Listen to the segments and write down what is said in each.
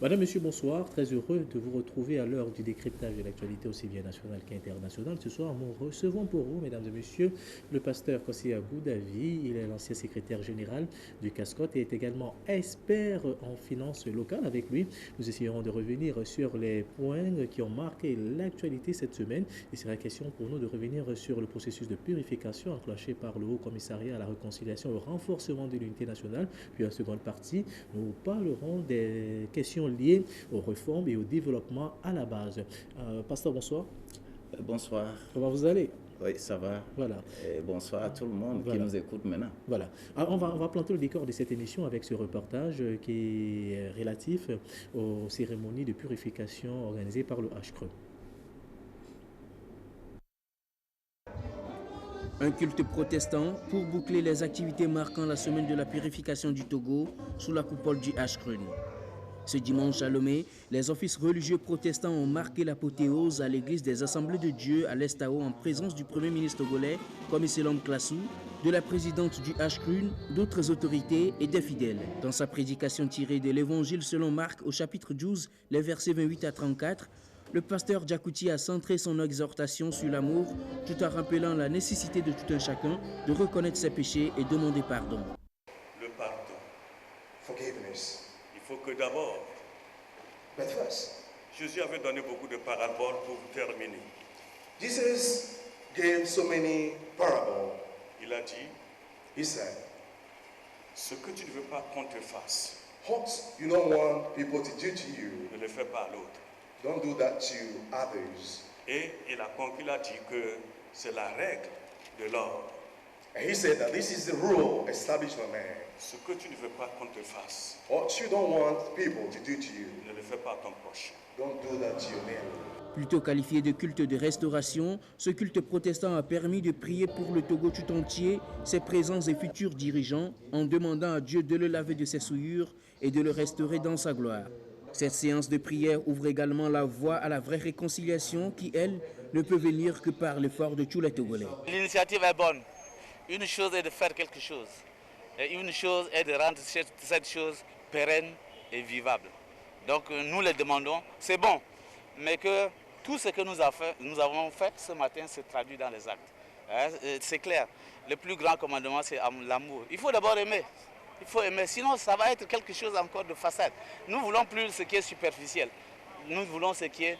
Madame, Monsieur, bonsoir. Très heureux de vous retrouver à l'heure du décryptage de l'actualité aussi bien nationale qu'internationale. Ce soir, nous recevons pour vous, Mesdames et Messieurs, le pasteur Kossia Goudavi. Il est l'ancien secrétaire général du CASCOT et est également expert en finances locales. Avec lui, nous essayerons de revenir sur les points qui ont marqué l'actualité cette semaine. Il sera question pour nous de revenir sur le processus de purification enclenché par le Haut Commissariat à la réconciliation et au renforcement de l'unité nationale. Puis en seconde partie, nous parlerons des questions liées aux réformes et au développement à la base. Pasteur, bonsoir. Bonsoir. Comment vous allez? Oui, ça va. Voilà. Et bonsoir à tout le monde Voilà. qui nous écoute maintenant. Voilà. Alors, on va planter le décor de cette émission avec ce reportage qui est relatif aux cérémonies de purification organisées par le HCRE. Un culte protestant pour boucler les activités marquant la semaine de la purification du Togo sous la coupole du HCRE. Ce dimanche à Lomé, les offices religieux protestants ont marqué l'apothéose à l'église des Assemblées de Dieu à l'Estao en présence du Premier ministre togolais, Komiselom Klassou, de la présidente du HCRUN, d'autres autorités et des fidèles. Dans sa prédication tirée de l'Évangile selon Marc au chapitre 12, les versets 28 à 34, le pasteur Djakouti a centré son exhortation sur l'amour tout en rappelant la nécessité de tout un chacun de reconnaître ses péchés et demander pardon. Le pardon. Forgiveness. Il faut que d'abord, But first, Jésus avait donné beaucoup de paraboles pour terminer. Jesus gave so many parables. Il a dit, He said, ce que tu ne veux pas qu'on te fasse, what you don't want people to do to you, ne le fais pas à l'autre. don't do that to others. Et il a conclu, il a dit que c'est la règle de l'ordre. And he said that this is the rule established by man. Ce que tu ne veux pas qu'on te fasse, What you don't want people to do to you, ne le fais pas à ton prochain. don't do that to your neighbor. Plutôt qualifié de culte de restauration, ce culte protestant a permis de prier pour le Togo tout entier, ses présents et futurs dirigeants, en demandant à Dieu de le laver de ses souillures et de le restaurer dans sa gloire. Cette séance de prière ouvre également la voie à la vraie réconciliation qui, elle, ne peut venir que par l'effort de tous les Togolais. L'initiative est bonne. Une chose est de faire quelque chose. Et une chose est de rendre cette chose pérenne et vivable. Donc nous le demandons, c'est bon, mais que tout ce que nous avons fait ce matin se traduit dans les actes. C'est clair, le plus grand commandement c'est l'amour. Il faut d'abord aimer. Il faut aimer, sinon ça va être quelque chose encore de façade. Nous ne voulons plus ce qui est superficiel. Nous voulons ce qui est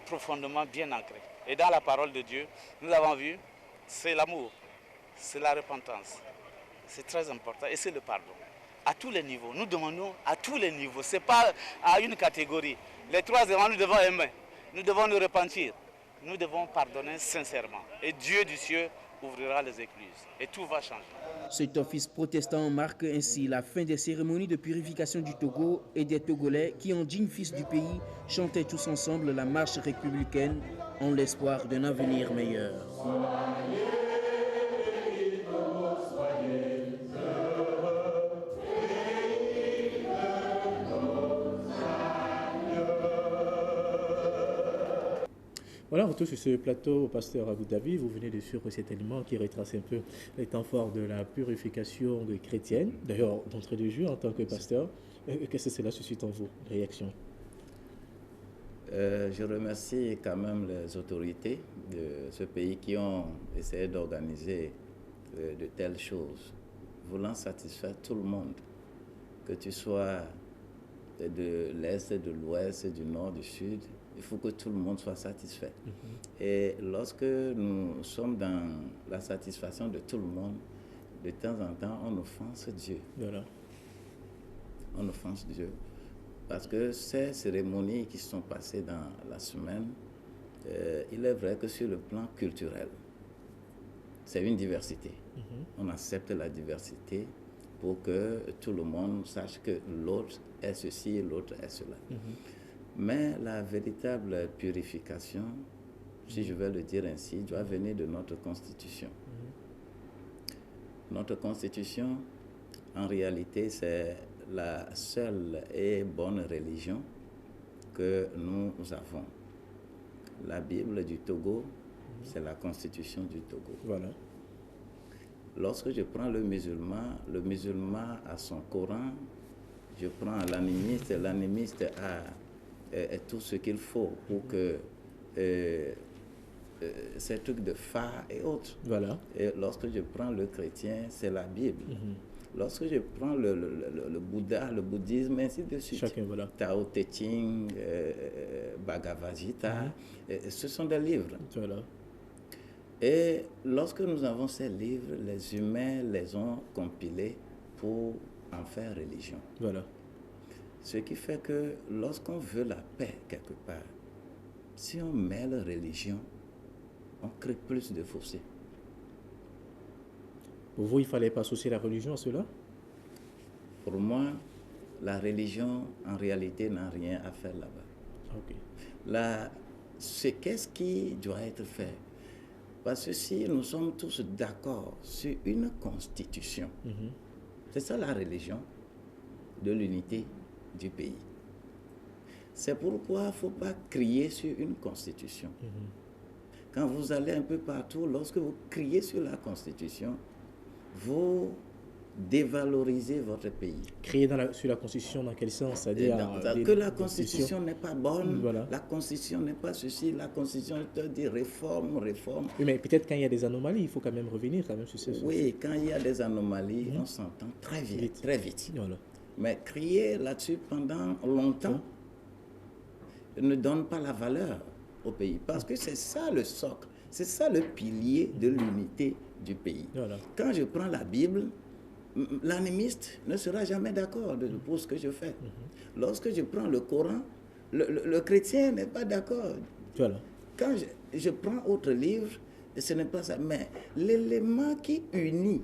profondément bien ancré. Et dans la parole de Dieu, nous avons vu, c'est l'amour, c'est la repentance. C'est très important et c'est le pardon. À tous les niveaux, nous demandons à tous les niveaux, ce n'est pas à une catégorie. Les trois éléments, nous devons aimer, nous devons nous repentir, nous devons pardonner sincèrement. Et Dieu du ciel ouvrira les écluses et tout va changer. Cet office protestant marque ainsi la fin des cérémonies de purification du Togo et des Togolais qui, en dignes fils du pays, chantaient tous ensemble la marche républicaine en l'espoir d'un avenir meilleur. Voilà, on retourne sur ce plateau, pasteur Agoudavi. Vous venez de suivre cet élément qui retrace un peu les temps forts de la purification chrétienne. D'ailleurs, d'entrée de jeu, en tant que pasteur, qu'est-ce que cela suscite en vous, réaction? Je remercie quand même les autorités de ce pays qui ont essayé d'organiser de telles choses, voulant satisfaire tout le monde, que tu sois de l'Est, de l'Ouest, du Nord, du Sud. Il faut que tout le monde soit satisfait. Et lorsque nous sommes dans la satisfaction de tout le monde, de temps en temps, on offense Dieu. Voilà. On offense Dieu. Parce que ces cérémonies qui sont passées dans la semaine, il est vrai que sur le plan culturel, c'est une diversité. On accepte la diversité pour que tout le monde sache que l'autre est ceci et l'autre est cela. Mais la véritable purification, si je vais le dire ainsi, doit venir de notre Constitution. Notre Constitution, en réalité, c'est la seule et bonne religion que nous avons. La Bible du Togo, c'est la Constitution du Togo. Voilà. Lorsque je prends le musulman a son Coran, je prends l'animiste a tout ce qu'il faut pour que ces trucs de phare et autres. Voilà. Et lorsque je prends le chrétien, c'est la Bible. Lorsque je prends le Bouddha, le bouddhisme, ainsi de suite. Chacun, voilà. Tao Te Ching, Bhagavad Gita, ce sont des livres. Voilà. Et lorsque nous avons ces livres, les humains les ont compilés pour en faire religion. Voilà. Ce qui fait que lorsqu'on veut la paix quelque part, si on mêle religion, on crée plus de fossés. Pour vous, il ne fallait pas associer la religion à cela? Pour moi, la religion, en réalité, n'a rien à faire là-bas. Ok. Qu'est-ce qui doit être fait? Parce que si nous sommes tous d'accord sur une constitution, c'est ça la religion de l'unité du pays. C'est pourquoi il ne faut pas crier sur une constitution. Quand vous allez un peu partout, lorsque vous criez sur la constitution, vous dévalorisez votre pays. Crier sur la Constitution, dans quel sens? C'est-à-dire que la Constitution n'est pas bonne, voilà. La Constitution n'est pas ceci, la Constitution te dit réforme. Oui, mais peut-être quand il y a des anomalies, il faut quand même revenir sur ce. Oui, quand il y a des anomalies, on s'entend très vite. Voilà. Mais crier là-dessus pendant longtemps ne donne pas la valeur au pays. Parce que c'est ça le socle, c'est ça le pilier de l'unité du pays. Voilà. Quand je prends la Bible, l'animiste ne sera jamais d'accord pour ce que je fais. Lorsque je prends le Coran, le chrétien n'est pas d'accord. Voilà. Quand je prends autre livre, ce n'est pas ça. Mais l'élément qui unit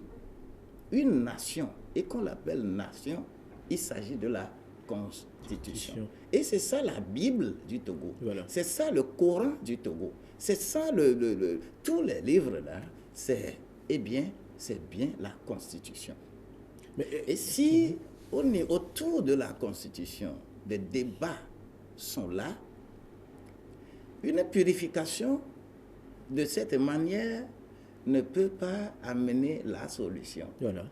une nation, et qu'on l'appelle nation, il s'agit de la Constitution. Et c'est ça la Bible du Togo. Voilà. C'est ça le Coran du Togo. C'est ça tous les livres là, c'est bien la Constitution. Et si on est autour de la Constitution, des débats sont là, une purification de cette manière ne peut pas amener la solution. Voilà.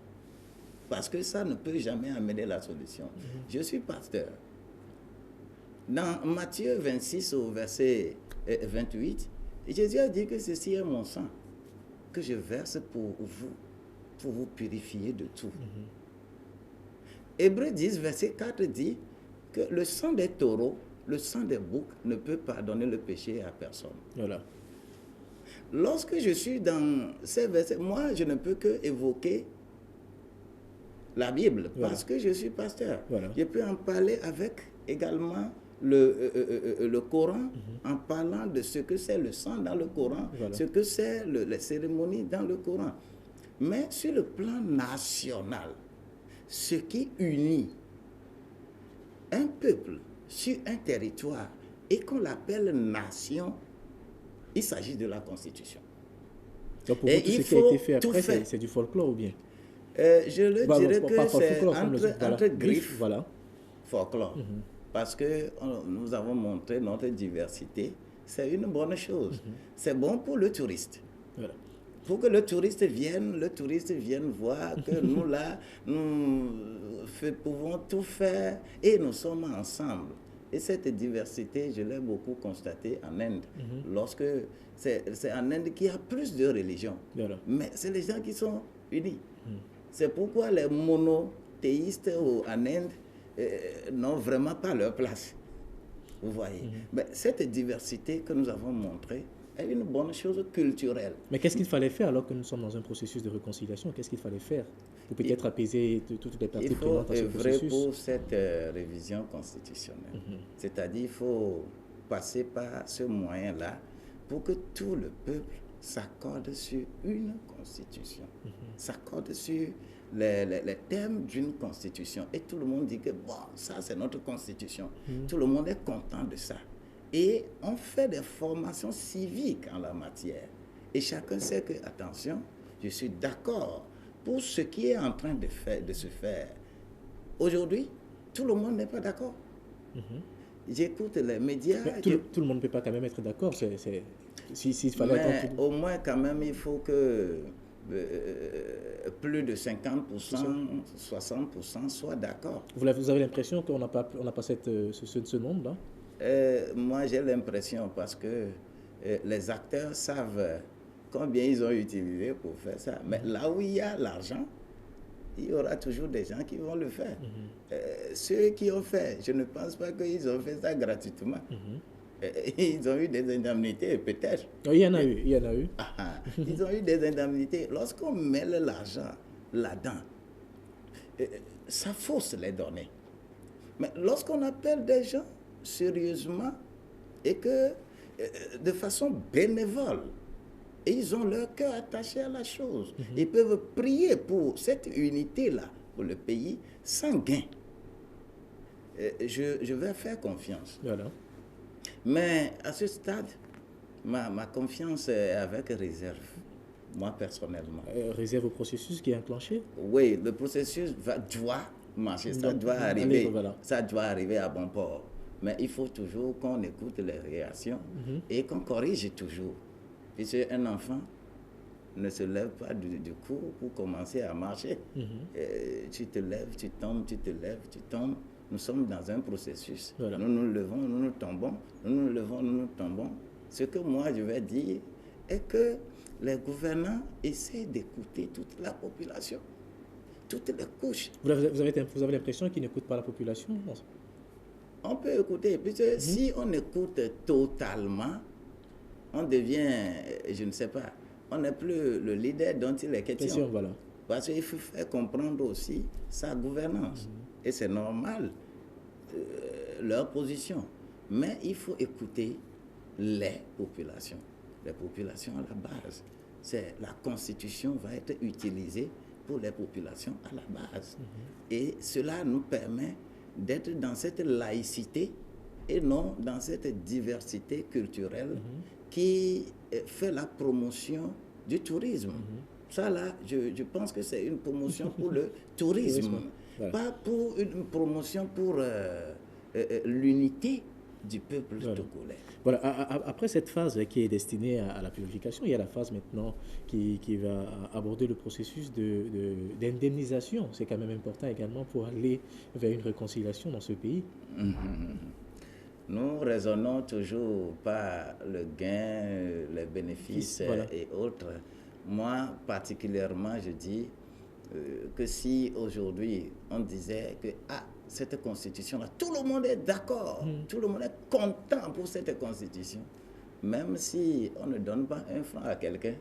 Parce que ça ne peut jamais amener la solution. Je suis pasteur. Dans Matthieu 26 au verset 28, Jésus a dit que ceci est mon sang que je verse pour vous purifier de tout. Hébreux 10, verset 4 dit que le sang des taureaux, le sang des boucs ne peut pardonner le péché à personne. Voilà. Lorsque je suis dans ces versets, moi, je ne peux que évoquer la Bible, parce que je suis pasteur. Voilà. Je peux en parler avec également le Coran, en parlant de ce que c'est le sang dans le Coran, ce que c'est les cérémonies dans le Coran. Mais sur le plan national, ce qui unit un peuple sur un territoire et qu'on l'appelle nation, il s'agit de la Constitution. Donc pour vous, tout ce qui a été fait après, c'est du folklore ou bien? Je le dirais que c'est entre griffes, voilà. folklore. Parce que nous avons montré notre diversité. C'est une bonne chose. C'est bon pour le touriste. Voilà. Pour que le touriste vienne voir que nous là, nous pouvons tout faire et nous sommes ensemble. Et cette diversité, je l'ai beaucoup constatée en Inde. Lorsque c'est en Inde qu'il y a plus de religions. Voilà. Mais c'est les gens qui sont unis. C'est pourquoi les monothéistes en Inde n'ont vraiment pas leur place. Vous voyez. Mais cette diversité que nous avons montrée est une bonne chose culturelle. Mais qu'est-ce qu'il fallait faire alors que nous sommes dans un processus de réconciliation? Qu'est-ce qu'il fallait faire pour peut-être apaiser toutes les parties prenantes à ce processus? Il faut œuvrer pour cette révision constitutionnelle. C'est-à-dire qu'il faut passer par ce moyen-là pour que tout le peuple s'accorde sur une constitution, s'accorde sur les thèmes d'une constitution. Et tout le monde dit que bon, ça c'est notre constitution. Tout le monde est content de ça. Et on fait des formations civiques en la matière. Et chacun sait que, attention, je suis d'accord pour ce qui est en train de se faire. Aujourd'hui, tout le monde n'est pas d'accord. J'écoute les médias. Tout le monde ne peut pas quand même être d'accord. S'il fallait mais au moins, quand même, il faut que plus de 50%, 60% soient d'accord. Vous avez l'impression qu'on n'a pas ce nombre-là? Moi, j'ai l'impression parce que les acteurs savent combien ils ont utilisé pour faire ça. Mais là où il y a l'argent, il y aura toujours des gens qui vont le faire. Ceux qui ont fait, je ne pense pas qu'ils ont fait ça gratuitement. Ils ont eu des indemnités, peut-être. Oh, il y en a eu. Ils ont eu des indemnités. Lorsqu'on mêle l'argent là-dedans, ça fausse les données. Mais lorsqu'on appelle des gens sérieusement et que de façon bénévole, et ils ont leur cœur attaché à la chose, ils peuvent prier pour cette unité-là, pour le pays, sans gain. Je vais faire confiance. Voilà. Mais à ce stade, ma confiance est avec réserve, moi personnellement. Réserve au processus qui est enclenché? Oui, le processus doit marcher, ça doit arriver, voilà. Ça doit arriver à bon port. Mais il faut toujours qu'on écoute les réactions et qu'on corrige toujours. Puisque un enfant ne se lève pas du coup pour commencer à marcher. Tu te lèves, tu tombes, tu te lèves, tu tombes. Nous sommes dans un processus. Voilà. Nous nous levons, nous nous tombons, nous nous levons, nous nous tombons. Ce que moi je vais dire est que les gouvernants essaient d'écouter toute la population, toutes les couches. Vous avez l'impression qu'ils n'écoutent pas la population? On peut écouter, puisque si on écoute totalement, on devient, je ne sais pas, on n'est plus le leader dont il est question. Voilà. Parce qu'il faut faire comprendre aussi sa gouvernance. Et c'est normal, leur position. Mais il faut écouter les populations à la base. La Constitution va être utilisée pour les populations à la base. Et cela nous permet d'être dans cette laïcité et non dans cette diversité culturelle qui fait la promotion du tourisme. Ça là, je pense que c'est une promotion pour le tourisme, pas pour une promotion pour l'unité du peuple togolais. Voilà. Après cette phase qui est destinée à la purification, il y a la phase maintenant qui va aborder le processus d'indemnisation. C'est quand même important également pour aller vers une réconciliation dans ce pays. Nous raisonnons toujours par le gain, les bénéfices et autres. Moi, particulièrement, je dis que si aujourd'hui on disait que cette constitution-là, tout le monde est d'accord, tout le monde est content pour cette constitution, même si on ne donne pas un franc à quelqu'un,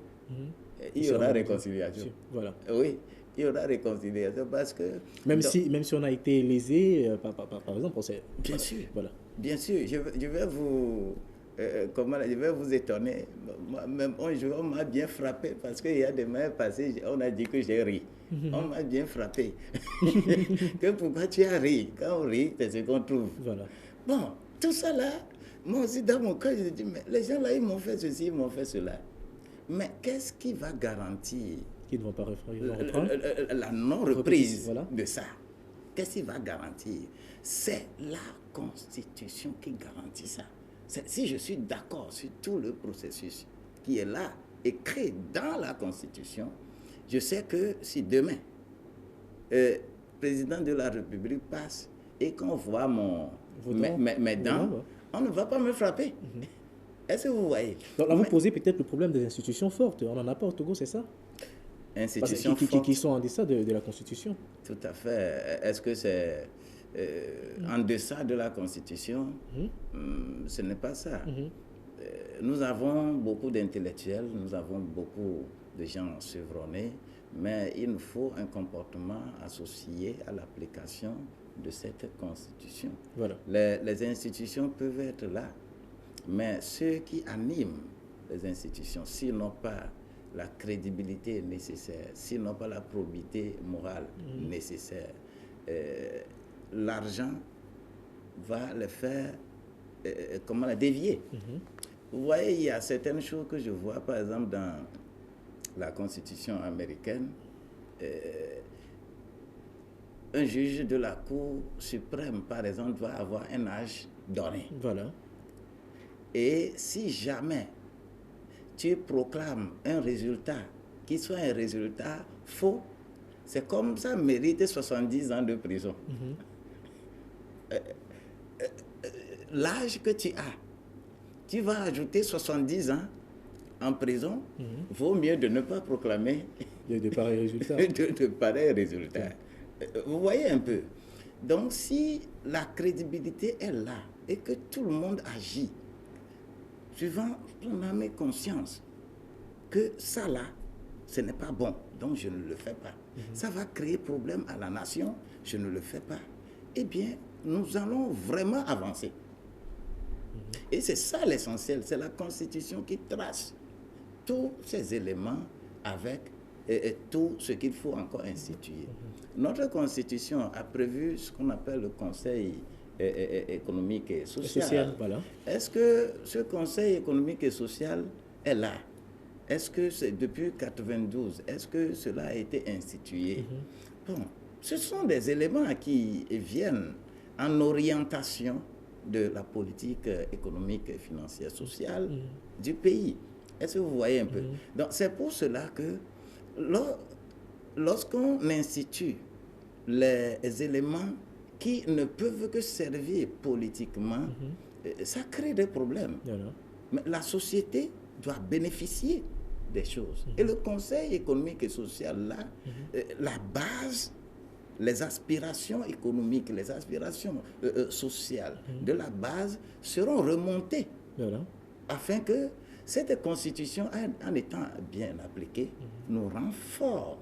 il y aura réconciliation. Voilà. Oui, il y aura réconciliation parce que... Même si on a été lésé, par exemple, on sait... Bien sûr. Voilà. Bien sûr, je vais vous... je vais vous étonner. Même un jour, on m'a bien frappé parce qu'il y a des mois passés, on a dit que j'ai ri. On m'a bien frappé. Que pourquoi tu as ri? Quand on rit, c'est ce qu'on trouve. Voilà. Bon, tout ça là, moi aussi dans mon cœur, je me dis, mais les gens là, ils m'ont fait ceci, ils m'ont fait cela. Mais qu'est-ce qui va garantir qu'ils ne vont pas reprendre la non-reprise voilà. de ça? Qu'est-ce qui va garantir? C'est la Constitution qui garantit ça. Si je suis d'accord sur tout le processus qui est là, écrit dans la Constitution, je sais que si demain, le président de la République passe et qu'on voit mes dents, on ne va pas me frapper. Est-ce que vous voyez? Donc là, vous posez peut-être le problème des institutions fortes. On n'en a pas au Togo, c'est ça? Institutions fortes qui sont en deçà de la Constitution. Tout à fait. Est-ce que c'est en deçà de la Constitution? Ce n'est pas ça. Nous avons beaucoup d'intellectuels, nous avons beaucoup de gens chevronnés, mais il nous faut un comportement associé à l'application de cette Constitution. Voilà. Les institutions peuvent être là, mais ceux qui animent les institutions, s'ils n'ont pas la crédibilité nécessaire, s'ils n'ont pas la probité morale nécessaire, l'argent va les faire dévier. Vous voyez, il y a certaines choses que je vois, par exemple, dans la Constitution américaine, un juge de la Cour suprême, par exemple, doit avoir un âge donné. Voilà. Et si jamais tu proclames un résultat qu'il soit un résultat faux, c'est comme ça mérite 70 ans de prison. L'âge que tu as, tu vas ajouter 70 ans en prison, vaut mieux de ne pas proclamer De pareils résultats. de pareils résultats. Vous voyez un peu. Donc, si la crédibilité est là et que tout le monde agit, suivant son âme et conscience, que ça là, ce n'est pas bon, donc je ne le fais pas. Ça va créer problème à la nation, je ne le fais pas. Eh bien, nous allons vraiment avancer. Et c'est ça l'essentiel, c'est la Constitution qui trace tous ces éléments avec et tout ce qu'il faut encore instituer. Notre Constitution a prévu ce qu'on appelle le Conseil économique et social. Voilà. Est-ce que ce Conseil économique et social est là? Est-ce que c'est depuis 1992? Est-ce que cela a été institué? Bon, ce sont des éléments qui viennent en orientation de la politique économique, financière, sociale du pays. Est-ce que vous voyez un peu? Donc, c'est pour cela que lorsqu'on institue les éléments qui ne peuvent que servir politiquement, ça crée des problèmes. Mais la société doit bénéficier des choses. Et le Conseil économique et social, là, la base, les aspirations économiques, les aspirations sociales de la base seront remontées afin que cette constitution, en étant bien appliquée, nous rend forts.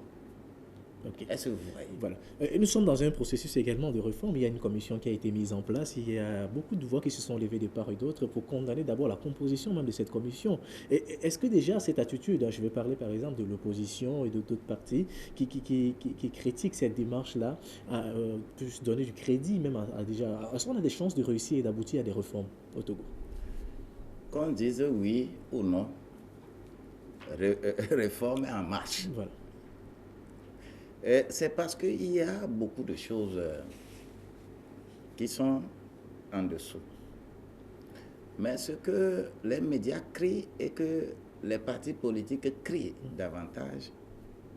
Est-ce que vous voyez? Voilà. Et nous sommes dans un processus également de réforme. Il y a une commission qui a été mise en place. Il y a beaucoup de voix qui se sont levées de part et d'autre pour condamner d'abord la composition même de cette commission. Et est-ce que déjà cette attitude, je vais parler par exemple de l'opposition et d'autres partis qui critiquent cette démarche-là, peut se donner du crédit même déjà. Est-ce qu'on a des chances de réussir et d'aboutir à des réformes au Togo? Qu'on dise oui ou non, réforme est en marche. Voilà. C'est parce qu'il y a beaucoup de choses qui sont en dessous. Mais ce que les médias crient et que les partis politiques crient davantage,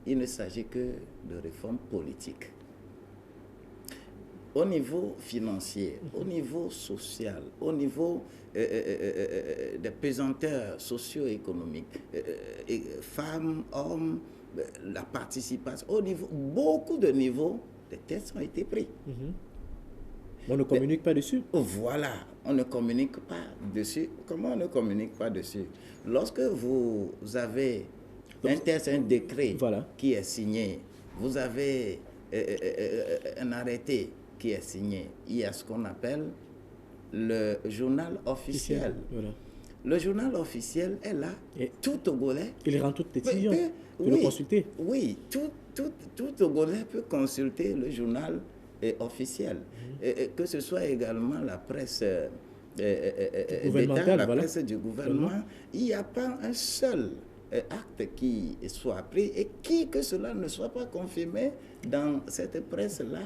il ne s'agit que de réformes politiques. Au niveau financier, au niveau social, au niveau des pesanteurs socio-économiques, femmes, hommes, la participation, au niveau, beaucoup de niveaux, des tests ont été pris. On ne communique pas dessus. Voilà, on ne communique pas dessus. Comment on ne communique pas dessus? Lorsque vous avez un test, un décret qui est signé, vous avez un arrêté qui est signé, il y a ce qu'on appelle le journal officiel. Le journal officiel est là, et tout Togolais. Il rend toute décision, peut le consulter. Oui, tout Togolais peut consulter le journal officiel. Que ce soit également la presse d'État, la presse du gouvernement, il n'y a pas un seul acte qui soit pris et que cela ne soit pas confirmé dans cette presse-là.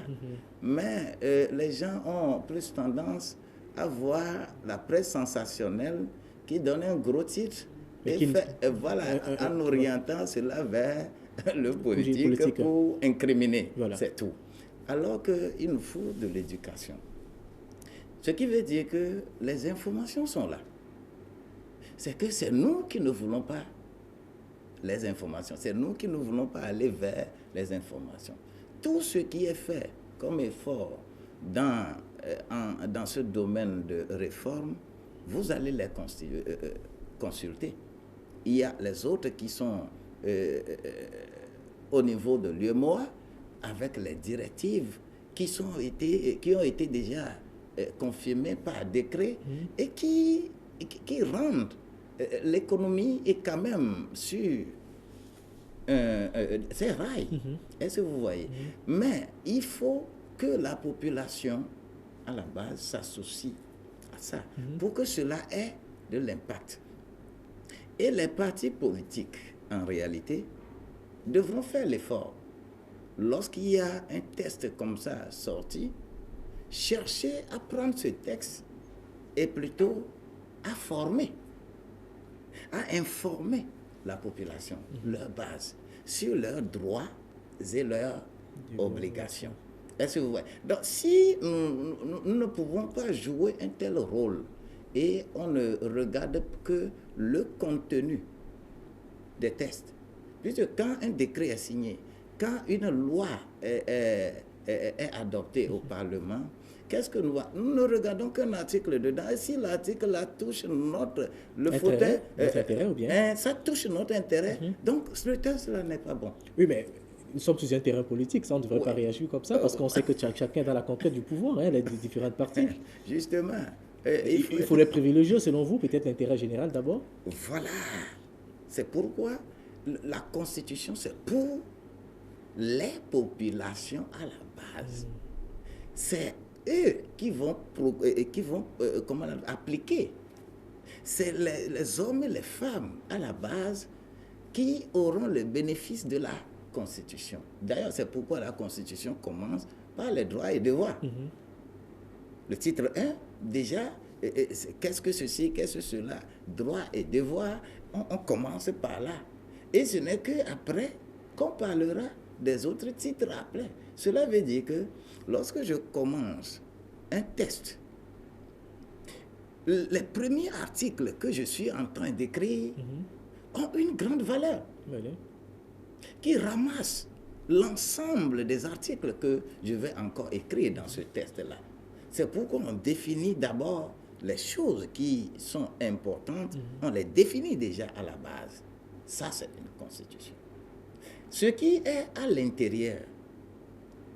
Mais les gens ont plus tendance à voir la presse sensationnelle qui donne un gros titre et en orientant cela vers le politique pour incriminer. C'est tout. Alors qu'il nous faut de l'éducation. Ce qui veut dire que les informations sont là. C'est que c'est nous qui ne voulons pas les informations. C'est nous qui ne voulons pas aller vers les informations. Tout ce qui est fait comme effort dans ce domaine de réforme, vous allez les consulter. Il y a les autres qui sont au niveau de l'UEMOA avec les directives qui ont été déjà confirmées par décret et qui rendent l'économie est quand même sur ses rails. Est-ce que vous voyez? Mais il faut que la population à la base s'associe à ça pour que cela ait de l'impact. Et les partis politiques, en réalité, devront faire l'effort. Lorsqu'il y a un test comme ça sorti, chercher à prendre ce texte et plutôt à former, à informer la population, leur base. sur leurs droits et leurs obligations. Est-ce que vous voyez? Donc, si nous ne pouvons pas jouer un tel rôle et on ne regarde que le contenu des tests, puisque quand un décret est signé, quand une loi est adoptée au Parlement, qu'est-ce que nous ne regardons qu'un article dedans. Et si l'article là touche notre intérêt ou bien ça touche notre intérêt, donc le test là n'est pas bon. Oui, mais nous sommes sous un terrain politique, ça on ne devrait pas réagir comme ça, parce qu'on sait que chacun est dans la conquête du pouvoir, les différentes parties. Justement. Il faudrait privilégier, selon vous, peut-être l'intérêt général d'abord. Voilà. C'est pourquoi la Constitution, c'est pour les populations à la base. C'est eux qui vont appliquer. C'est les hommes et les femmes à la base qui auront le bénéfice de la Constitution. D'ailleurs, c'est pourquoi la Constitution commence par les droits et devoirs. Le titre 1, déjà, qu'est-ce que ceci, qu'est-ce que cela, droits et devoirs, on commence par là. Et ce n'est qu'après qu'on parlera des autres titres après. Cela veut dire que lorsque je commence un test, les premiers articles que je suis en train d'écrire ont une grande valeur qui ramasse l'ensemble des articles que je vais encore écrire dans ce test-là. C'est pourquoi on définit d'abord les choses qui sont importantes, on les définit déjà à la base. Ça, c'est une constitution. Ce qui est à l'intérieur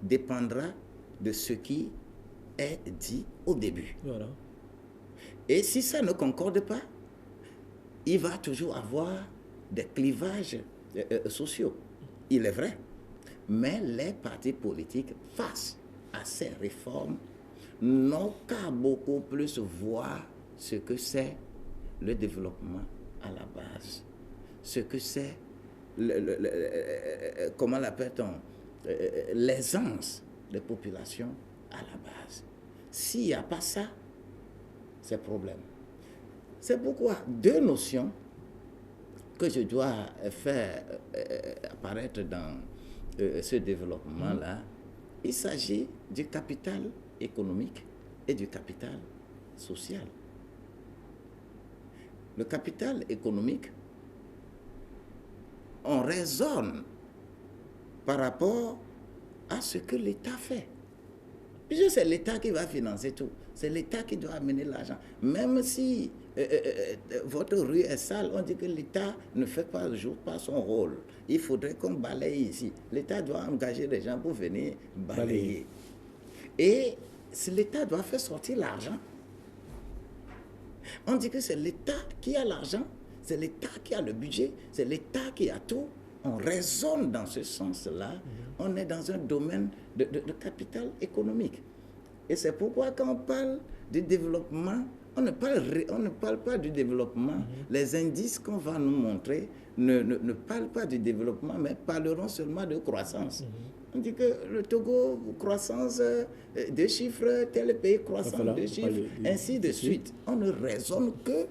dépendra de ce qui est dit au début. Voilà. Et si ça ne concorde pas, il va toujours avoir des clivages sociaux. Il est vrai. Mais les partis politiques, face à ces réformes, n'ont qu'à beaucoup plus voir ce que c'est le développement à la base. Ce que c'est, comment l'appelle-t-on, l'aisance des populations à la base. S'il n'y a pas ça, c'est problème. C'est pourquoi deux notions que je dois faire apparaître dans ce développement-là, il s'agit du capital économique et du capital social. Le capital économique, on raisonne par rapport à ce que l'État fait. Puisque c'est l'État qui va financer tout. C'est l'État qui doit amener l'argent. Même si votre rue est sale, on dit que l'État ne fait pas son rôle. Il faudrait qu'on balaye ici. L'État doit engager des gens pour venir balayer. Et l'État doit faire sortir l'argent. On dit que c'est l'État qui a l'argent, c'est l'État qui a le budget, c'est l'État qui a tout. On raisonne dans ce sens-là. On est dans un domaine de capital économique. Et c'est pourquoi quand on parle du développement, on ne parle pas du développement. Les indices qu'on va nous montrer ne parlent pas du développement, mais parleront seulement de croissance. On dit que le Togo, croissance, deux chiffres, tel pays, croissance, deux chiffres, ainsi de suite. On ne raisonne que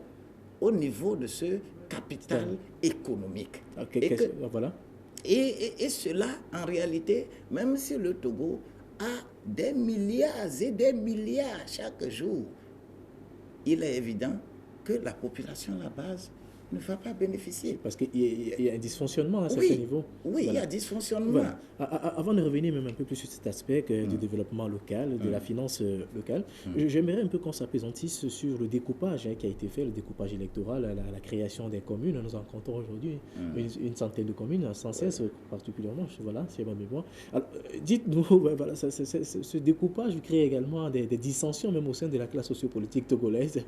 au niveau de ce capital économique. Et cela, en réalité, même si le Togo a des milliards et des milliards chaque jour, il est évident que la population à la base ne va pas bénéficier. Parce qu'il y a un dysfonctionnement à certains niveaux. Oui, il y a dysfonctionnement. Voilà. Avant de revenir même un peu plus sur cet aspect du développement local, de la finance locale, j'aimerais un peu qu'on s'appesantisse sur le découpage qui a été fait, le découpage électoral, la création des communes. Nous en comptons aujourd'hui une centaine de communes, 116 particulièrement, voilà, c'est ma mémoire. Alors, dites-nous, voilà, ce découpage crée également des dissensions, même au sein de la classe sociopolitique togolaise.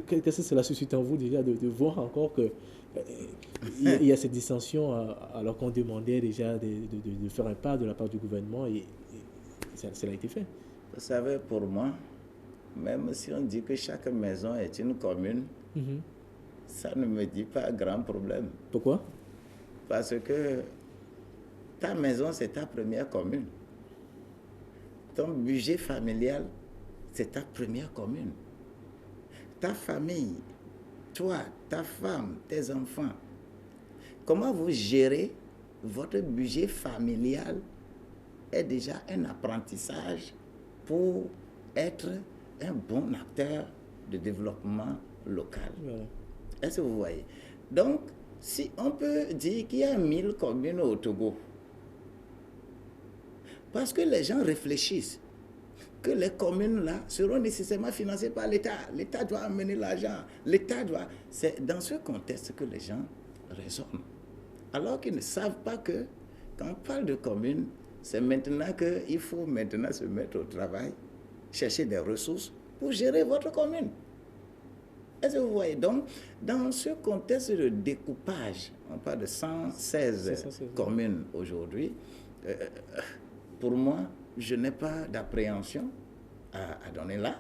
Qu'est-ce que cela suscite en vous déjà de voir encore que il y a cette dissension alors qu'on demandait déjà de faire un pas de la part du gouvernement et cela a été fait. Vous savez, pour moi, même si on dit que chaque maison est une commune, ça ne me dit pas grand problème. Pourquoi? Parce que ta maison, c'est ta première commune. Ton budget familial, c'est ta première commune. Ta famille, toi, ta femme, tes enfants, comment vous gérez votre budget familial est déjà un apprentissage pour être un bon acteur de développement local. Voilà. Est-ce que vous voyez? Donc, si on peut dire qu'il y a 1000 communes au Togo, parce que les gens réfléchissent que les communes-là seront nécessairement financées par l'État. L'État doit amener l'argent. L'État doit... C'est dans ce contexte que les gens raisonnent. Alors qu'ils ne savent pas que, quand on parle de communes, c'est maintenant qu'il faut maintenant se mettre au travail, chercher des ressources pour gérer votre commune. Est-ce que vous voyez? Donc, dans ce contexte de découpage, on parle de 116 communes aujourd'hui, pour moi, je n'ai pas d'appréhension à donner là,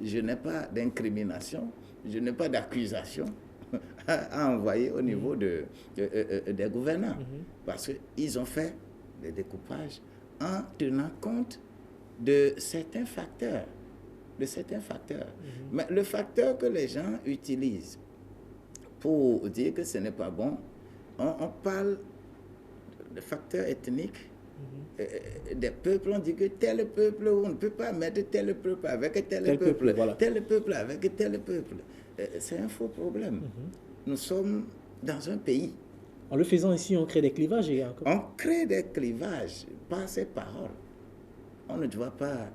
je n'ai pas d'incrimination, je n'ai pas d'accusation à envoyer au niveau des gouvernants, parce qu'ils ont fait des découpages en tenant compte de certains facteurs. Mais le facteur que les gens utilisent pour dire que ce n'est pas bon, on parle de facteurs ethniques, des peuples, on dit que tel peuple, on ne peut pas mettre tel peuple avec tel peuple, voilà. tel peuple avec tel peuple. C'est un faux problème. Nous sommes dans un pays. En le faisant ici, on crée des clivages. On crée des clivages par ces paroles. On ne doit pas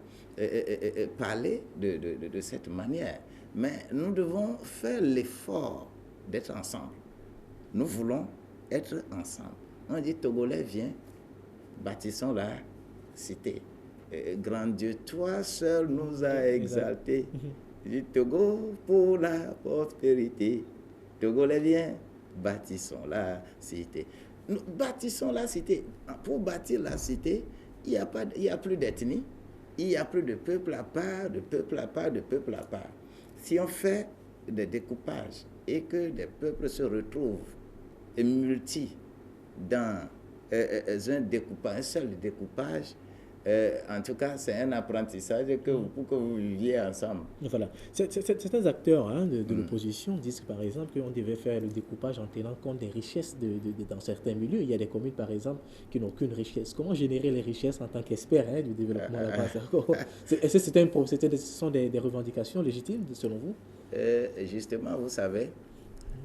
parler de cette manière. Mais nous devons faire l'effort d'être ensemble. Nous voulons être ensemble. On dit Togolais, viens, bâtissons la cité. Grand Dieu, toi seul nous as exaltés. Du Togo pour la prospérité. Togolais, viens, bâtissons la cité. Nous bâtissons la cité. Pour bâtir la cité, il n'y a plus d'ethnie, il n'y a plus de peuple à part, de peuple à part, de peuple à part. Si on fait des découpages et que des peuples se retrouvent et multi dans un seul découpage, en tout cas, c'est un apprentissage pour que vous viviez ensemble. Voilà. Certains acteurs de l'opposition disent, par exemple, qu'on devait faire le découpage en tenant compte des richesses dans certains milieux. Il y a des communes, par exemple, qui n'ont aucune richesse. Comment générer les richesses en tant qu'expert du développement là-bas? Est-ce que ce sont des revendications légitimes, selon vous? Justement, vous savez,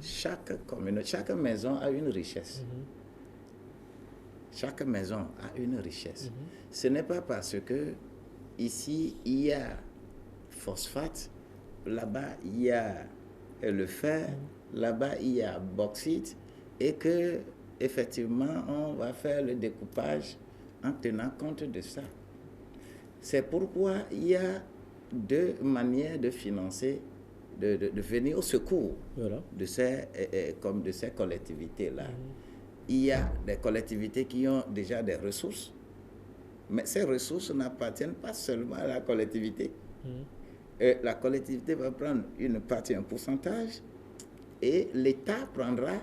chaque commune, chaque maison a une richesse. Chaque maison a une richesse. Ce n'est pas parce que ici il y a phosphate, là-bas il y a le fer, là-bas il y a bauxite, et que effectivement on va faire le découpage en tenant compte de ça. C'est pourquoi il y a deux manières de financer, de venir au secours de ces collectivités-là. Il y a des collectivités qui ont déjà des ressources, mais ces ressources n'appartiennent pas seulement à la collectivité. La collectivité va prendre une partie, un pourcentage, et l'État prendra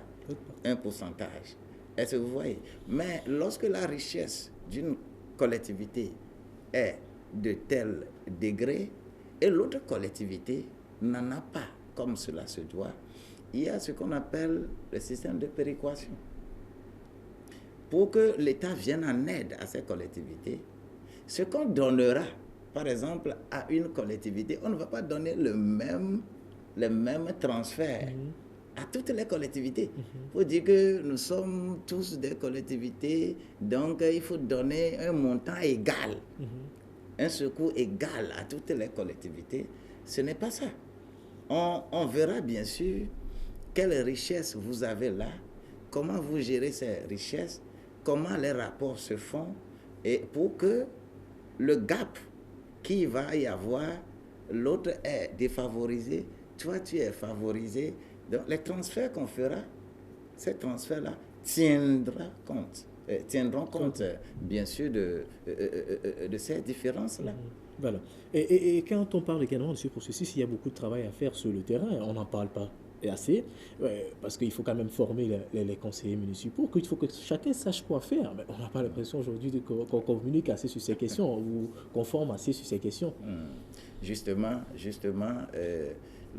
un pourcentage. Est-ce que vous voyez? Mais lorsque la richesse d'une collectivité est de tel degré et l'autre collectivité n'en a pas comme cela se doit, il y a ce qu'on appelle le système de péréquation. Pour que l'État vienne en aide à ces collectivités, ce qu'on donnera, par exemple, à une collectivité, on ne va pas donner le même transfert à toutes les collectivités. Il faut dire que nous sommes tous des collectivités, donc il faut donner un montant égal, un secours égal à toutes les collectivités. Ce n'est pas ça. On verra bien sûr quelles richesses vous avez là, comment vous gérez ces richesses, comment les rapports se font, et pour que le gap qu'il va y avoir, l'autre est défavorisé, toi tu es favorisé. Donc les transferts qu'on fera, ces transferts-là tiendront compte bien sûr de ces différences-là. Voilà. Et quand on parle également de ce processus, il y a beaucoup de travail à faire sur le terrain, on n'en parle pas assez, parce qu'il faut quand même former les conseillers municipaux, qu'il faut que chacun sache quoi faire. Mais on n'a pas l'impression aujourd'hui qu'on communique assez sur ces questions, ou qu'on forme assez sur ces questions. Justement,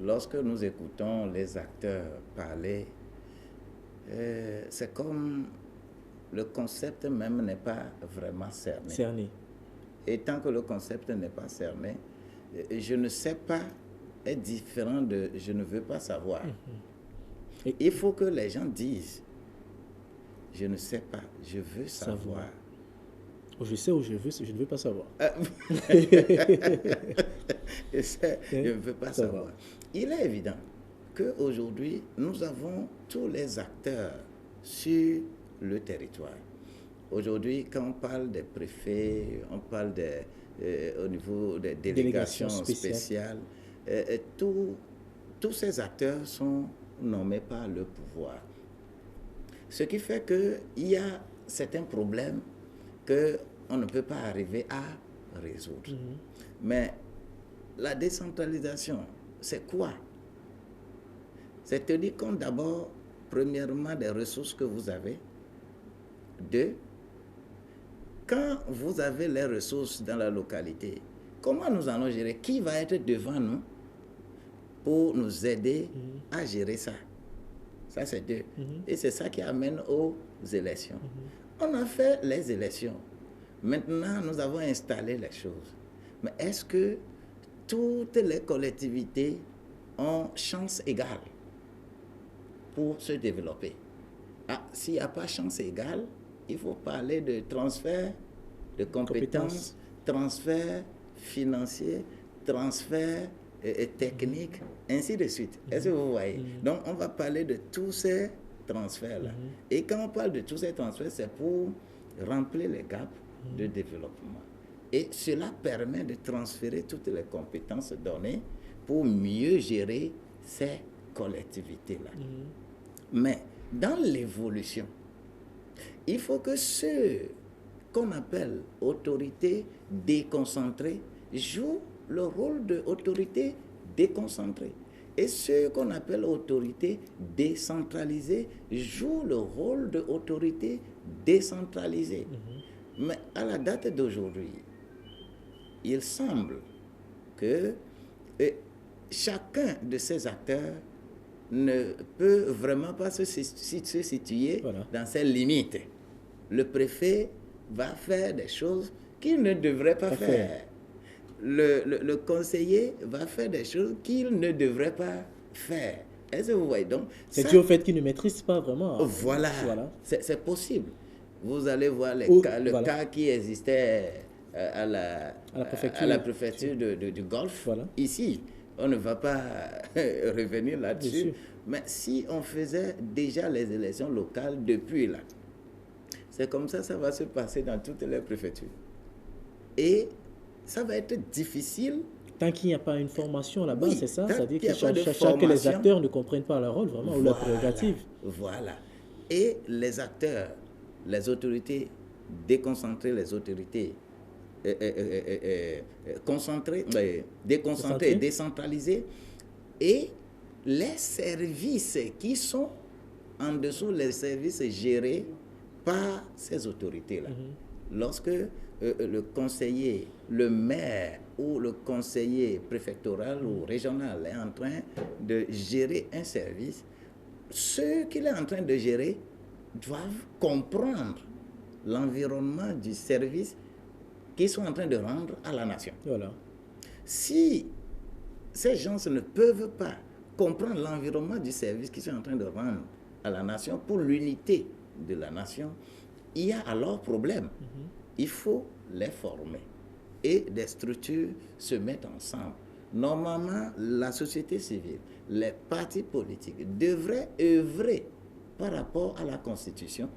lorsque nous écoutons les acteurs parler, c'est comme le concept même n'est pas vraiment cerné. Et tant que le concept n'est pas cerné, je ne sais pas est différent de je ne veux pas savoir. Il faut que les gens disent je ne sais pas, je veux savoir. Je sais où je ne veux pas savoir. Je sais, je ne veux pas savoir. Il est évident qu'aujourd'hui, nous avons tous les acteurs sur le territoire. Aujourd'hui, quand on parle des préfets, on parle au niveau des délégations spéciales, tous ces acteurs sont nommés par le pouvoir. Ce qui fait qu'il y a certains problèmes qu'on ne peut pas arriver à résoudre. Mais la décentralisation, c'est quoi? C'est tenir compte d'abord, premièrement, des ressources que vous avez. 2, quand vous avez les ressources dans la localité, comment nous allons gérer? Qui va être devant nous pour nous aider à gérer ça? Ça, c'est 2. Et c'est ça qui amène aux élections. On a fait les élections. Maintenant, nous avons installé les choses. Mais est-ce que toutes les collectivités ont chance égale pour se développer? S'il n'y a pas chance égale, il faut parler de transfert de compétences, transfert financier, transfert technique, ainsi de suite. Est-ce que vous voyez? Donc, on va parler de tous ces transferts-là. Et quand on parle de tous ces transferts, c'est pour remplir les gaps de développement. Et cela permet de transférer toutes les compétences données pour mieux gérer ces collectivités-là. Mais dans l'évolution, il faut que ceux qu'on appelle autorités déconcentrées jouent le rôle d'autorité déconcentrée. Et ceux qu'on appelle autorités décentralisées jouent le rôle d'autorité décentralisée. Mais à la date d'aujourd'hui, il semble que chacun de ces acteurs ne peut vraiment pas se situer dans ses limites. Le préfet va faire des choses qu'il ne devrait pas faire. Le conseiller va faire des choses qu'il ne devrait pas faire. Est-ce que vous voyez? Donc, c'est dû au fait qu'il ne maîtrise pas vraiment. Voilà. C'est possible. Vous allez voir cas qui existait à la préfecture du Golfe. Ici, on ne va pas revenir là-dessus. Mais si on faisait déjà les élections locales depuis là, c'est comme ça va se passer dans toutes les préfectures. Et ça va être difficile. Tant qu'il n'y a pas une formation là-bas, c'est ça? C'est-à-dire que les acteurs ne comprennent pas leur rôle vraiment, ou leur prérogative. Voilà. Et les acteurs, les autorités déconcentrées, les autorités déconcentrées, décentralisées, et les services qui sont en dessous, les services gérés par ces autorités-là. Lorsque le conseiller, le maire ou le conseiller préfectoral ou régional est en train de gérer un service, ceux qu'il est en train de gérer doivent comprendre l'environnement du service qu'ils sont en train de rendre à la nation. Si ces gens ne peuvent pas comprendre l'environnement du service qu'ils sont en train de rendre à la nation pour l'unité de la nation, il y a alors problème. Il faut les former et des structures se mettent ensemble. Normalement, la société civile, les partis politiques devraient œuvrer par rapport à la Constitution,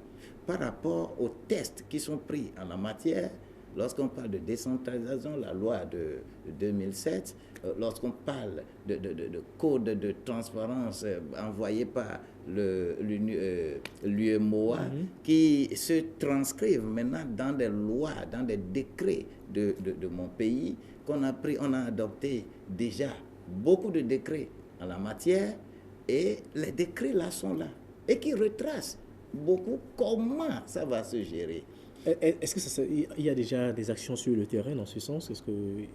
par rapport aux tests qui sont pris en la matière. Lorsqu'on parle de décentralisation, la loi de 2007, lorsqu'on parle de code de transparence envoyé par l'UEMOA, qui se transcrivent maintenant dans des lois, dans des décrets de mon pays, qu'on a pris, on a adopté déjà beaucoup de décrets en la matière, et les décrets là sont là, et qui retracent beaucoup comment ça va se gérer. Est-ce qu'il y a déjà des actions sur le terrain dans ce sens? Est-ce qu'il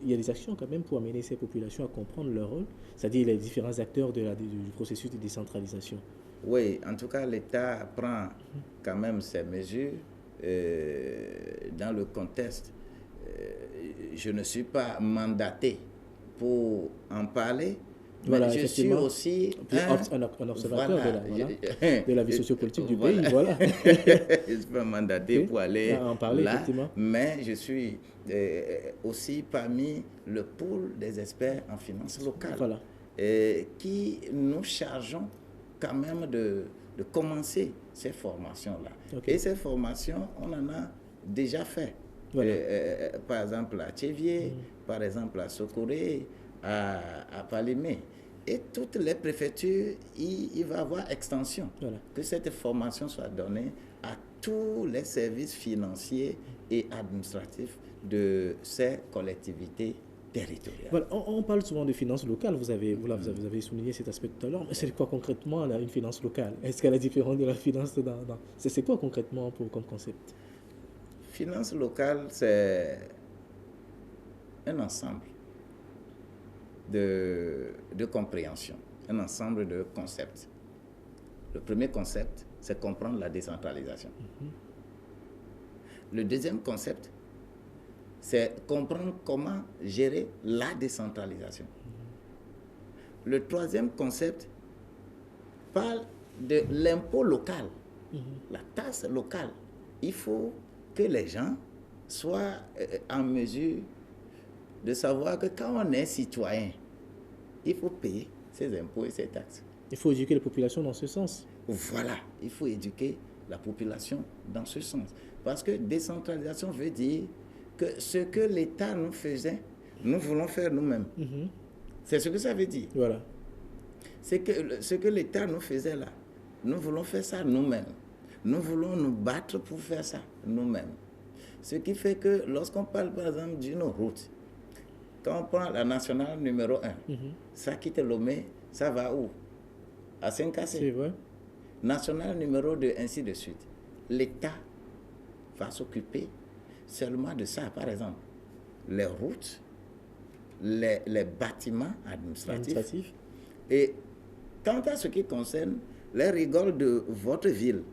y a des actions quand même pour amener ces populations à comprendre leur rôle, c'est-à-dire les différents acteurs du processus de décentralisation? Oui, en tout cas, l'État prend quand même ses mesures dans le contexte. Je ne suis pas mandaté pour en parler, Voilà, mais je suis aussi un observateur de la vie sociopolitique du pays. Voilà. Je ne suis pas mandaté pour aller en parler, là, effectivement. mais je suis aussi parmi le pool des experts en finances locales, voilà. Qui nous chargeons quand même de commencer ces formations-là. Okay. Et ces formations, on en a déjà fait. Voilà. Par exemple à Tchévier, par exemple à Sokoré, à Palimé. Et toutes les préfectures, il va y avoir extension. Voilà. Que cette formation soit donnée à tous les services financiers et administratifs de ces collectivités territoriales. Voilà, on parle souvent de finances locales, vous avez souligné cet aspect tout à l'heure, mais c'est quoi concrètement là, une finance locale? Est-ce qu'elle est différente de la finance c'est quoi concrètement comme concept? Finance locale, c'est un ensemble de compréhension, un ensemble de concepts. Le premier concept, c'est comprendre la décentralisation. Le deuxième concept, c'est comprendre comment gérer la décentralisation. Le troisième concept parle de l'impôt local, la taxe locale. Il faut que les gens soient en mesure de savoir que quand on est citoyen, il faut payer ses impôts et ses taxes. Il faut éduquer les populations dans ce sens. Voilà, il faut éduquer la population dans ce sens. Parce que décentralisation veut dire que ce que l'État nous faisait, nous voulons faire nous-mêmes. C'est ce que ça veut dire. Voilà. C'est que ce que l'État nous faisait là, nous voulons faire ça nous-mêmes. Nous voulons nous battre pour faire ça nous-mêmes. Ce qui fait que lorsqu'on parle par exemple d'une route, quand on prend la nationale numéro 1, ça quitte Lomé, ça va où? À Saint-Cassé. C'est vrai. Nationale numéro 2, ainsi de suite. L'État va s'occuper seulement de ça, par exemple. Les routes, les bâtiments administratifs. Et quant à ce qui concerne les rigoles de votre ville,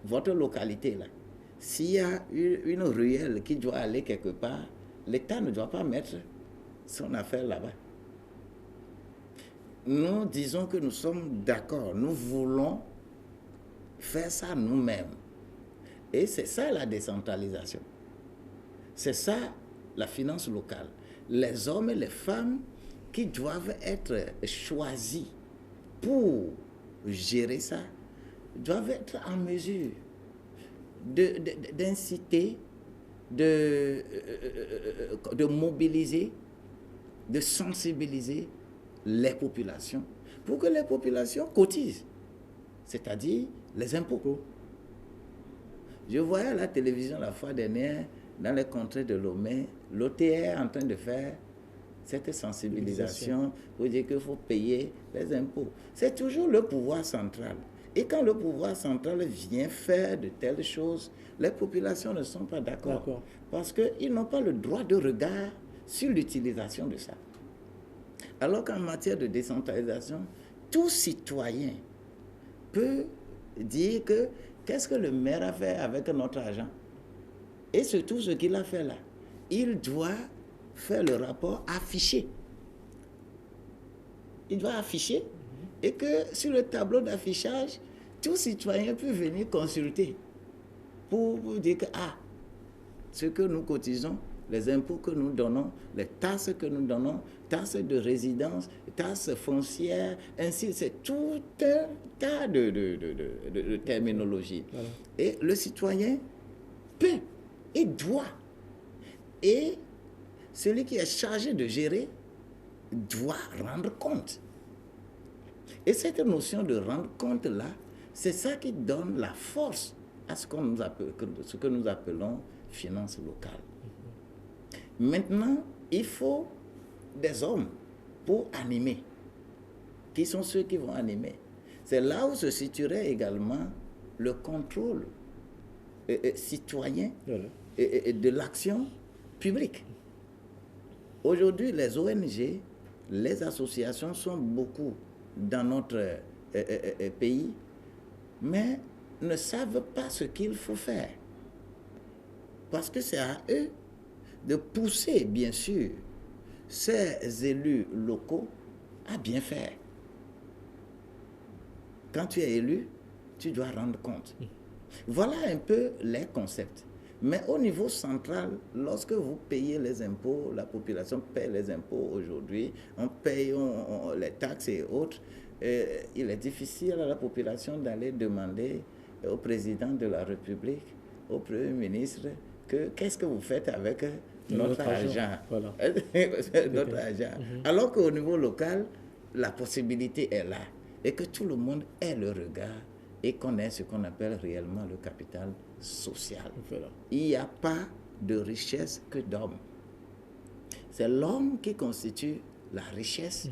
votre localité, là, s'il y a une ruelle qui doit aller quelque part, l'État ne doit pas mettre son affaire là-bas. Nous disons que nous sommes d'accord, nous voulons faire ça nous-mêmes. Et c'est ça la décentralisation. C'est ça la finance locale. Les hommes et les femmes qui doivent être choisis pour gérer ça doivent être en mesure d'inciter, de mobiliser, de sensibiliser les populations pour que les populations cotisent, c'est-à-dire les impôts. Je voyais à la télévision la fois dernière, dans les contrées de Lomé, l'OTR en train de faire cette sensibilisation pour dire qu'il faut payer les impôts. C'est toujours le pouvoir central. Et quand le pouvoir central vient faire de telles choses, les populations ne sont pas d'accord. Parce qu'ils n'ont pas le droit de regard sur l'utilisation de ça. Alors qu'en matière de décentralisation, tout citoyen peut dire que qu'est-ce que le maire a fait avec notre argent? Et surtout ce qu'il a fait là. Il doit faire le rapport affiché. Il doit afficher et que sur le tableau d'affichage, tout citoyen peut venir consulter pour dire que ce que nous cotisons, les impôts que nous donnons, les taxes que nous donnons, taxes de résidence, taxes foncières, ainsi, c'est tout un tas de terminologie. Voilà. Et le citoyen peut et doit. Et celui qui est chargé de gérer doit rendre compte. Et cette notion de rendre compte-là, c'est ça qui donne la force à ce que nous appelons finance locale. Maintenant, il faut des hommes pour animer. Qui sont ceux qui vont animer? C'est là où se situerait également le contrôle citoyen de l'action publique. Aujourd'hui, les ONG, les associations sont beaucoup dans notre pays mais ne savent pas ce qu'il faut faire. Parce que c'est à eux de pousser, bien sûr, ces élus locaux à bien faire. Quand tu es élu, tu dois rendre compte. Voilà un peu les concepts. Mais au niveau central, lorsque vous payez les impôts, la population paie les impôts aujourd'hui, on paye les taxes et autres, il est difficile à la population d'aller demander au président de la République, au Premier ministre, qu'est-ce que vous faites avec notre argent. Voilà. Notre argent. Alors qu'au niveau local, la possibilité est là. Et que tout le monde ait le regard et connaît ce qu'on appelle réellement le capital social. Voilà. Il n'y a pas de richesse que d'homme. C'est l'homme qui constitue la richesse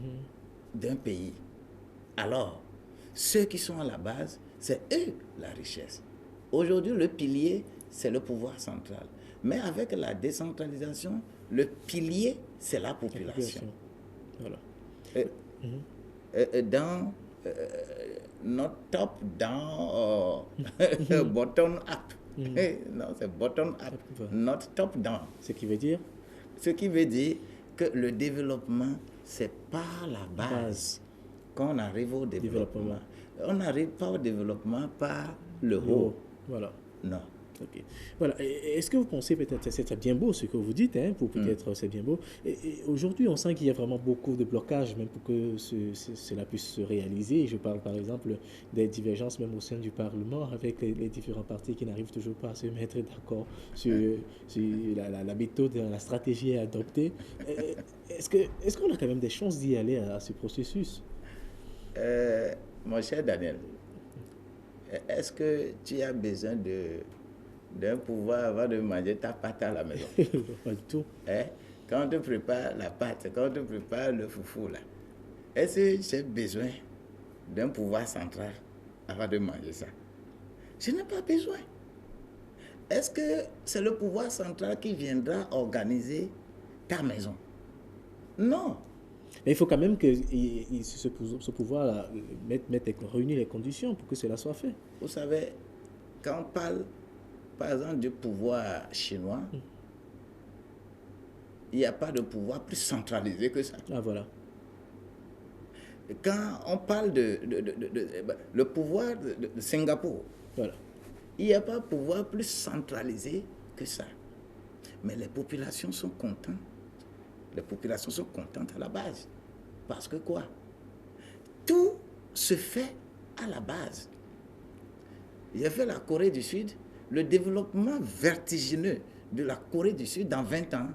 d'un pays. Alors, ceux qui sont à la base, c'est eux la richesse. Aujourd'hui, le pilier, c'est le pouvoir central. Mais avec la décentralisation, le pilier, c'est la population. Voilà. Dans not top down, bottom up. Non, c'est bottom up, not top down. Ce qui veut dire? Ce qui veut dire que le développement, c'est par la base qu'on arrive au développement. On n'arrive pas au développement par le haut. Voilà. Non. Okay. Voilà. Est-ce que vous pensez peut-être, c'est bien beau ce que vous dites, hein, pour peut-être c'est bien beau. Et aujourd'hui, on sent qu'il y a vraiment beaucoup de blocages, même pour que cela puisse se réaliser. Je parle par exemple des divergences même au sein du Parlement avec les différents partis qui n'arrivent toujours pas à se mettre d'accord sur la méthode, la stratégie à adopter. Est-ce qu'on a quand même des chances d'y aller à ce processus? Mon cher Daniel, est-ce que tu as besoin d'un pouvoir avant de manger ta pâte à la maison? Pas du tout. Quand on te prépare la pâte, quand on te prépare le foufou, là, est-ce que j'ai besoin d'un pouvoir central avant de manger ça? Je n'ai pas besoin. Est-ce que c'est le pouvoir central qui viendra organiser ta maison? Non. Mais il faut quand même que ce pouvoir-là réunir les conditions pour que cela soit fait. Vous savez, quand on parle, par exemple, du pouvoir chinois, il n'y a pas de pouvoir plus centralisé que ça. Ah, voilà. Quand on parle le pouvoir de Singapour, voilà, il n'y a pas de pouvoir plus centralisé que ça. Mais les populations sont contentes. Les populations sont contentes à la base. Parce que quoi? Tout se fait à la base. J'ai fait la Corée du Sud, le développement vertigineux de la Corée du Sud dans 20 ans,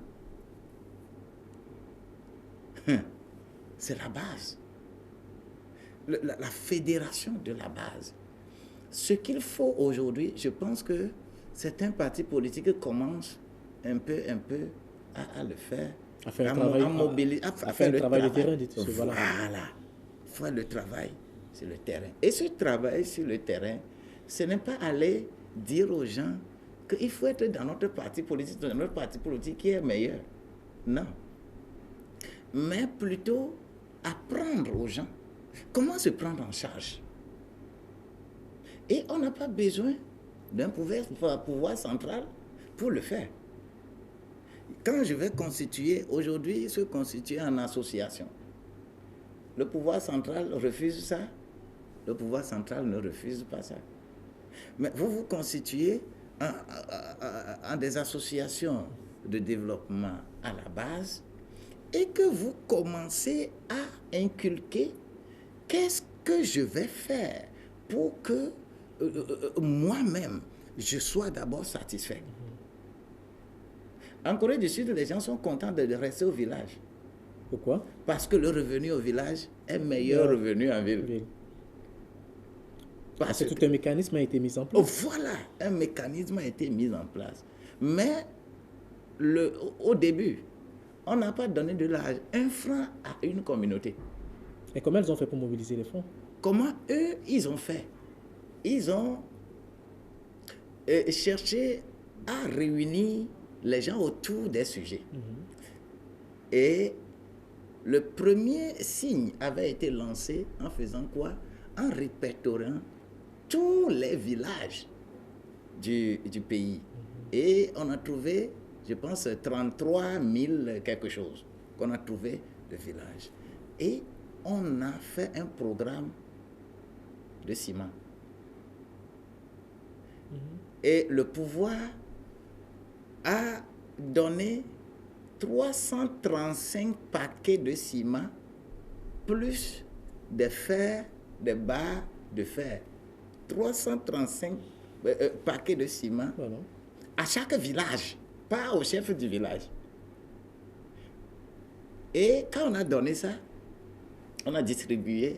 c'est la base. La fédération de la base. Ce qu'il faut aujourd'hui, je pense que certains partis politiques commencent un peu à le faire. À faire le travail de terrain. Voilà. Faire le travail sur le terrain. Et ce travail sur le terrain, ce n'est pas aller dire aux gens qu'il faut être dans notre parti politique qui est meilleur. Non. Mais plutôt apprendre aux gens comment se prendre en charge. Et on n'a pas besoin d'un pouvoir central pour le faire. Quand je vais aujourd'hui se constituer en association, le pouvoir central refuse ça, le pouvoir central ne refuse pas ça. Mais vous vous constituez en des associations de développement à la base et que vous commencez à inculquer qu'est-ce que je vais faire pour que moi-même, je sois d'abord satisfait. En Corée du Sud, les gens sont contents de rester au village. Pourquoi? Parce que le revenu au village est meilleur revenu en ville. Parce que tout un mécanisme a été mis en place. Voilà, un mécanisme a été mis en place. Mais au début, on n'a pas donné de l'argent, 1 franc à une communauté. Et comment ils ont fait pour mobiliser les fonds? Comment eux, ils ont fait? Ils ont cherché à réunir les gens autour des sujets. Et le premier signe avait été lancé en faisant quoi? En répertoriant tous les villages du pays. Et on a trouvé, je pense, 33 000 quelque chose qu'on a trouvé de villages. Et on a fait un programme de ciment. Et le pouvoir a donné 335 paquets de ciment plus des fers, des barres de fer. 335 paquets de ciment à chaque village, pas au chef du village. Et quand on a donné ça, on a distribué,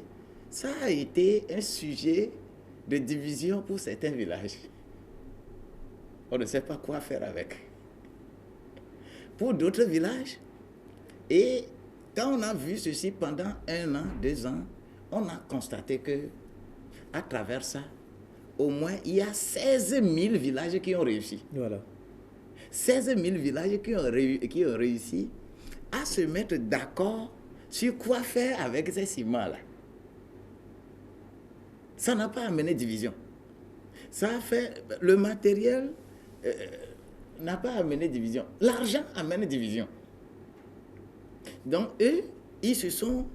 ça a été un sujet de division pour certains villages. On ne sait pas quoi faire avec. Pour d'autres villages, et quand on a vu ceci pendant 1 an, 2 ans, on a constaté que à travers ça, au moins, il y a 16 000 villages qui ont réussi. Voilà. 16 000 villages qui ont réussi à se mettre d'accord sur quoi faire avec ces ciments-là. Ça n'a pas amené division. Ça a fait... Le matériel n'a pas amené division. L'argent amène division. Donc, eux, ils se sont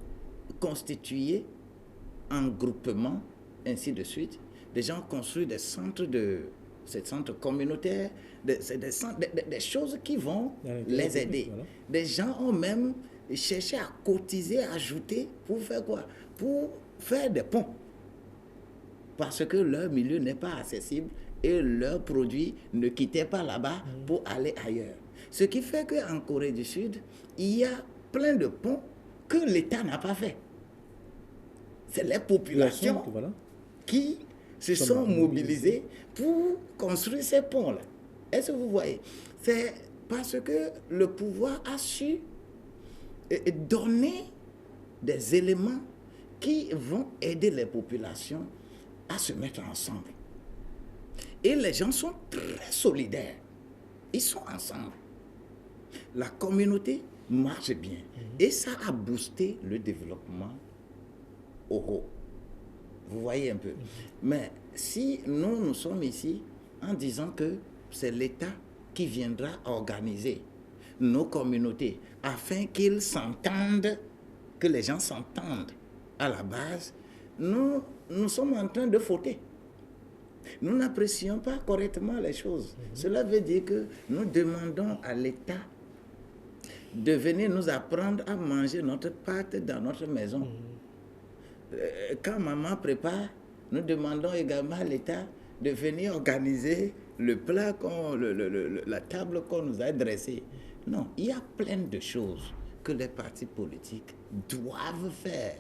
constitués en groupements, ainsi de suite. Des gens construisent des centres communautaires, des choses qui vont les aider. Voilà. Des gens ont même cherché à cotiser, à ajouter, pour faire quoi? Pour faire des ponts. Parce que leur milieu n'est pas accessible et leurs produits ne quittaient pas là-bas pour aller ailleurs. Ce qui fait qu'en Corée du Sud, il y a plein de ponts que l'État n'a pas fait. C'est les populations qui se sont mobilisées pour construire ces ponts-là. Est-ce que vous voyez? C'est parce que le pouvoir a su donner des éléments qui vont aider les populations à se mettre ensemble. Et les gens sont très solidaires. Ils sont ensemble. La communauté marche bien. Et ça a boosté le développement au haut. Vous voyez un peu. Mais si nous sommes ici en disant que c'est l'État qui viendra organiser nos communautés afin qu'ils s'entendent, que les gens s'entendent à la base, nous sommes en train de fauter. Nous n'apprécions pas correctement les choses. Cela veut dire que nous demandons à l'État de venir nous apprendre à manger notre pâte dans notre maison. Quand maman prépare, nous demandons également à l'État de venir organiser le plat, la table qu'on nous a dressée. Non, il y a plein de choses que les partis politiques doivent faire.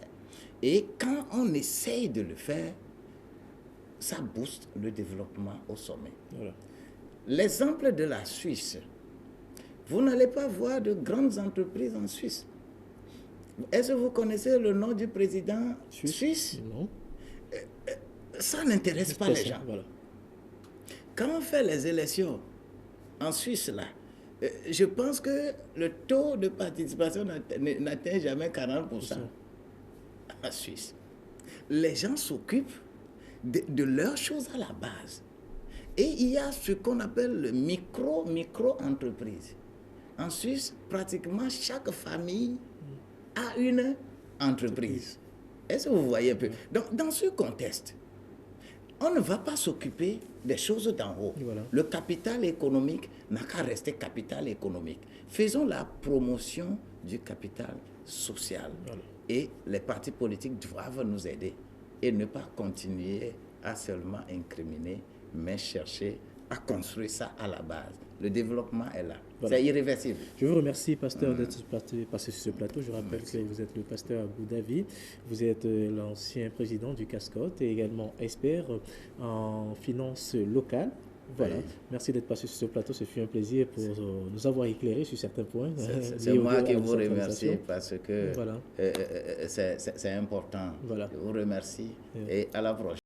Et quand on essaye de le faire, ça booste le développement au sommet. Voilà. L'exemple de la Suisse, vous n'allez pas voir de grandes entreprises en Suisse. Est-ce que vous connaissez le nom du président suisse? Non. Ça n'intéresse pas les gens. Voilà. Quand on fait les élections en Suisse, là, je pense que le taux de participation n'atteint jamais 40% en Suisse. Les gens s'occupent de leurs choses à la base. Et il y a ce qu'on appelle le micro-entreprise. En Suisse, pratiquement chaque famille a une entreprise. Est-ce que vous voyez un peu? Donc, dans ce contexte, on ne va pas s'occuper des choses d'en haut. Voilà. Le capital économique n'a qu'à rester capital économique. Faisons la promotion du capital social. Voilà. Et les partis politiques doivent nous aider et ne pas continuer à seulement incriminer, mais chercher à construire ça à la base. Le développement est là. Voilà. C'est irréversible. Je vous remercie, pasteur, d'être passé sur ce plateau. Je rappelle que vous êtes le pasteur Abou Davi. Vous êtes l'ancien président du CASCOT et également expert en finances locales. Voilà. Oui. Merci d'être passé sur ce plateau. Ce fut un plaisir pour nous avoir éclairé sur certains points. C'est moi qui vous remercie parce que voilà. C'est important. Voilà. Je vous remercie et à la prochaine.